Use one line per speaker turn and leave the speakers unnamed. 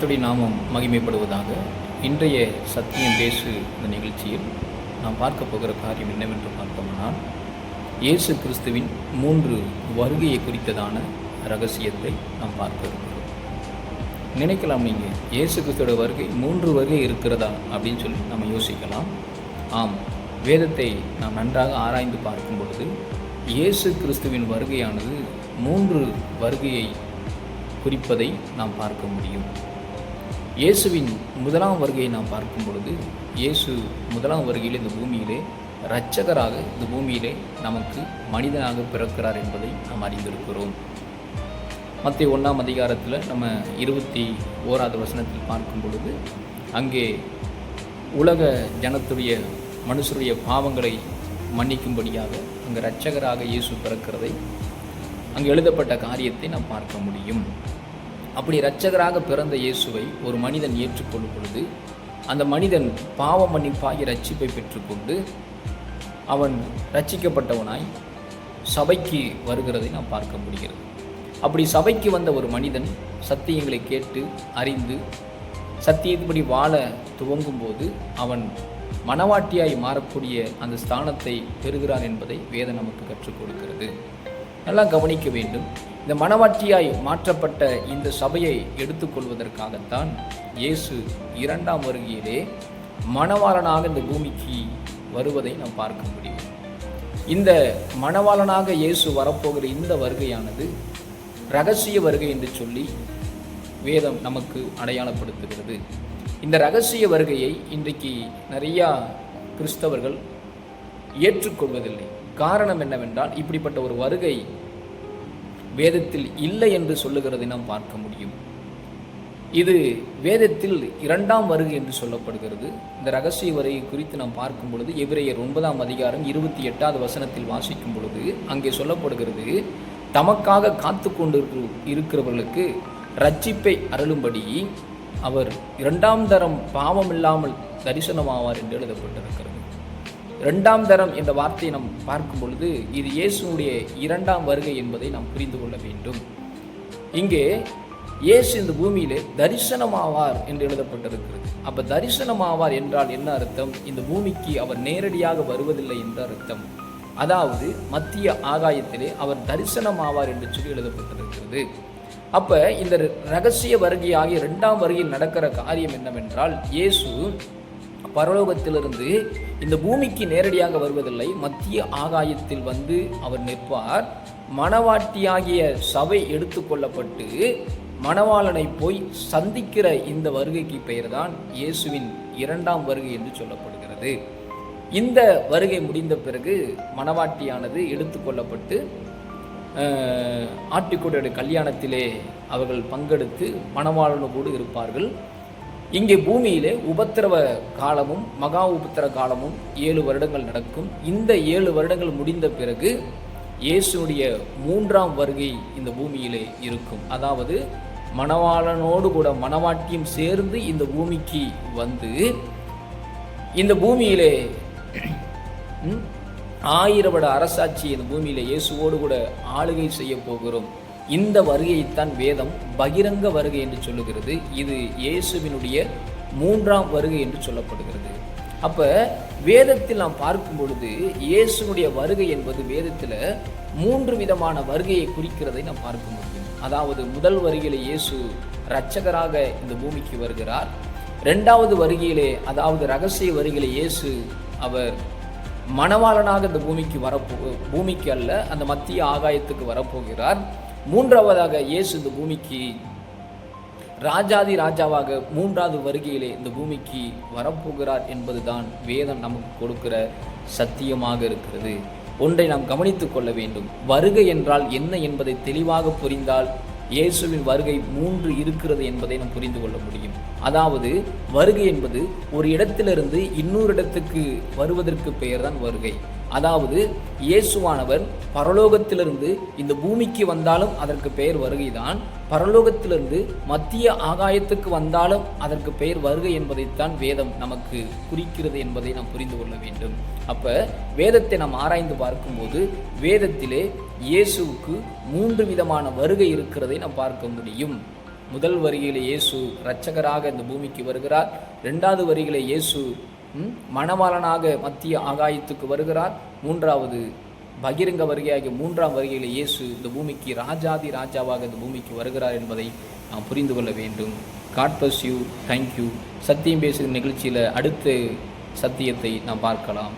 கர்த்தருடைய நாமம் மகிமைப்படுவதாக. இன்றைய சத்தியம் பேசு இந்த நிகழ்ச்சியில் நாம் பார்க்க போகிற காரியம் என்னவென்று பார்த்தோம்னால், இயேசு கிறிஸ்துவின் 3 வருகையை குறித்ததான ரகசியத்தை நாம் பார்க்க இருக்கிறோம். நினைக்கலாம் நீங்கள், இயேசு கிறிஸ்துவோட வருகை 3 வருகை இருக்கிறதா அப்படின்னு சொல்லி நம்ம யோசிக்கலாம். ஆம், வேதத்தை நாம் நன்றாக ஆராய்ந்து பார்க்கும் பொழுது இயேசு கிறிஸ்துவின் வருகையானது 3 வருகையை குறிப்பதை நாம் பார்க்க முடியும். இயேசுவின் முதலாம் வருகையை நாம் பார்க்கும் பொழுது, இயேசு முதலாம் வருகையில் இந்த பூமியிலே இரட்சகராக இந்த பூமியிலே நமக்கு மனிதனாக பிறக்கிறார் என்பதை நாம் அறிந்திருக்கிறோம். மத்தேயு 1ஆம் அதிகாரத்தில் நம்ம 21வது வசனத்தில் பார்க்கும் பொழுது, அங்கே உலக ஜனத்துடைய மனுஷருடைய பாவங்களை மன்னிக்கும்படியாக அங்கே இரட்சகராக இயேசு பிறக்கிறதை, அங்கே எழுதப்பட்ட காரியத்தை நாம் பார்க்க முடியும். அப்படி இரட்சகராக பிறந்த இயேசுவை ஒரு மனிதன் ஏற்றுக்கொள்ளும் பொழுது, அந்த மனிதன் பாவ மன்னிப்பாகி ரட்சிப்பை பெற்றுக்கொண்டு அவன் ரட்சிக்கப்பட்டவனாய் சபைக்கு வருகிறதை நாம் பார்க்க முடிகிறது. அப்படி சபைக்கு வந்த ஒரு மனிதன் சத்தியங்களை கேட்டு அறிந்து சத்தியப்படி வாழ துவங்கும்போது அவன் மனவாட்டியாய் மாறக்கூடிய அந்த ஸ்தானத்தை பெறுகிறான் என்பதை வேதம் நமக்கு கற்றுக் கொடுக்கிறது. நல்லா கவனிக்க வேண்டும். இந்த மனவாட்டியாய் மாற்றப்பட்ட இந்த சபையை எடுத்துக்கொள்வதற்காகத்தான் இயேசு 2ஆம் வருகையிலே மணவாளனாக இந்த பூமிக்கு வருவதை நாம் பார்க்க முடியும். இந்த மணவாளனாக இயேசு வரப்போகிற இந்த வருகையானது இரகசிய வருகை என்று சொல்லி வேதம் நமக்கு அடையாளப்படுத்துகிறது. இந்த இரகசிய வருகையை இன்றைக்கு நிறையா கிறிஸ்தவர்கள் ஏற்றுக்கொள்வதில்லை. காரணம் என்னவென்றால், இப்படிப்பட்ட ஒரு வருகை வேதத்தில் இல்லை என்று சொல்லுகிறதை நாம் பார்க்க முடியும். இது வேதத்தில் 2ஆம் வருகை என்று சொல்லப்படுகிறது. இந்த இரகசிய வருகை குறித்து நாம் பார்க்கும் பொழுது எபிரேயர் 9ஆம் அதிகாரம் 28வது வசனத்தில் வாசிக்கும் பொழுது அங்கே சொல்லப்படுகிறது, தமக்காக காத்து கொண்டு இருக்கிறவர்களுக்கு ரட்சிப்பை அருளும்படி அவர் 2ஆம் தரம் பாவமில்லாமல் தரிசனமாவார் என்று எழுதப்பட்டிருக்கிறது. 2ஆம் தரம் என்ற வார்த்தையை நாம் பார்க்கும் பொழுது இது இயேசுடைய 2ஆம் வருகை என்பதை நாம் புரிந்து கொள்ள வேண்டும். இங்கே இயேசு இந்த பூமியிலே தரிசனமாவார் என்று எழுதப்பட்டிருக்கிறது. அப்ப தரிசனமாவார் என்றால் என்ன அர்த்தம்? இந்த பூமிக்கு அவர் நேரடியாக வருவதில்லை என்ற அர்த்தம். அதாவது மத்திய ஆகாயத்திலே அவர் தரிசனமாவார் என்று சொல்லி எழுதப்பட்டிருக்கிறது. அப்ப இந்த இரகசிய வருகையாகிய 2ஆம் வருகையில் நடக்கிற காரியம் என்னவென்றால், இயேசு பரலோகத்திலிருந்து இந்த பூமிக்கு நேரடியாக வருவதில்லை, மத்திய ஆகாயத்தில் வந்து அவர் நிற்பார். மணவாட்டியாகிய சபை எடுத்துக்கொள்ளப்பட்டு மணவாளனை போய் சந்திக்கிற இந்த வருகைக்கு பெயர்தான் இயேசுவின் 2ஆம் வருகை என்று சொல்லப்படுகிறது. இந்த வருகை முடிந்த பிறகு மணவாட்டியானது எடுத்துக்கொள்ளப்பட்டு ஆட்டுக்குட்டியுடைய கல்யாணத்திலே அவர்கள் பங்கெடுத்து மணவாளனோடு இருப்பார்கள். இங்கே பூமியிலே உபத்திரவ காலமும் மகா உபத்திர காலமும் 7 வருடங்கள் நடக்கும். இந்த 7 வருடங்கள் முடிந்த பிறகு இயேசுடைய 3ஆம் வருகை இந்த பூமியிலே இருக்கும். அதாவது மணவாளனோடு கூட மணவாட்டியும் சேர்ந்து இந்த பூமிக்கு வந்து இந்த பூமியிலே 1000 வருட அரசாட்சி இந்த பூமியிலே இயேசுவோடு கூட ஆளுகை செய்ய போகிறோம். இந்த வருகையைத்தான் வேதம் பகிரங்க வருகை என்று சொல்லுகிறது. இது இயேசுவினுடைய 3ஆம் வருகை என்று சொல்லப்படுகிறது. அப்ப வேதத்தில் நாம் பார்க்கும் பொழுது இயேசுனுடைய வருகை என்பது வேதத்தில் 3 விதமான வருகையை குறிக்கிறதை நாம் பார்க்க முடியும். அதாவது முதல் வருகையிலே இயேசு இரட்சகராக இந்த பூமிக்கு வருகிறார். 2வது வருகையிலே, அதாவது இரகசிய வருகையிலே இயேசு அவர் மணவாளனாக இந்த பூமிக்கு அல்ல, அந்த மத்திய ஆகாயத்துக்கு வரப்போகிறார். 3வதாக இயேசு இந்த பூமிக்கு ராஜாதி ராஜாவாக 3வது வருகையிலே இந்த பூமிக்கு வரப்போகிறார் என்பதுதான் வேதம் நமக்கு கொடுக்கிற சத்தியமாக இருக்கிறது. ஒன்றை நாம் கவனித்துக் கொள்ள வேண்டும். வருகை என்றால் என்ன என்பதை தெளிவாக புரிந்தால் இயேசுவின் வருகை 3 இருக்கிறது என்பதை நாம் புரிந்து கொள்ள முடியும். அதாவது வருகை என்பது ஒரு இடத்திலிருந்து இன்னொரு இடத்துக்கு வருவதற்கு பெயர்தான் வருகை. அதாவது இயேசுவானவர் பரலோகத்திலிருந்து இந்த பூமிக்கு வந்தாலும் அதற்கு பெயர் வருகைதான். பரலோகத்திலிருந்து மத்திய ஆகாயத்துக்கு வந்தாலும் அதற்கு பெயர் வருகை என்பதைத்தான் வேதம் நமக்கு குறிக்கிறது என்பதை நாம் புரிந்து கொள்ள வேண்டும். அப்ப வேதத்தை நாம் ஆராய்ந்து பார்க்கும்போது வேதத்திலே இயேசுவுக்கு 3 விதமான வருகை இருக்கிறதை நாம் பார்க்க முடியும். முதல் வருகையில் இயேசு இரட்சகராக இந்த பூமிக்கு வருகிறார். 2வது வருகையில் இயேசு மணவாளனாக மத்திய ஆகாயத்துக்கு வருகிறார். 3வது பகிரங்க வருகையாகிய 3ஆம் வருகையில் இயேசு இந்த பூமிக்கு ராஜாதி ராஜாவாக இந்த பூமிக்கு வருகிறார் என்பதை நாம் புரிந்து கொள்ள வேண்டும். God bless you. தேங்க்யூ. சத்தியம் பேசுகிற நிகழ்ச்சியில் அடுத்த சத்தியத்தை நாம் பார்க்கலாம்.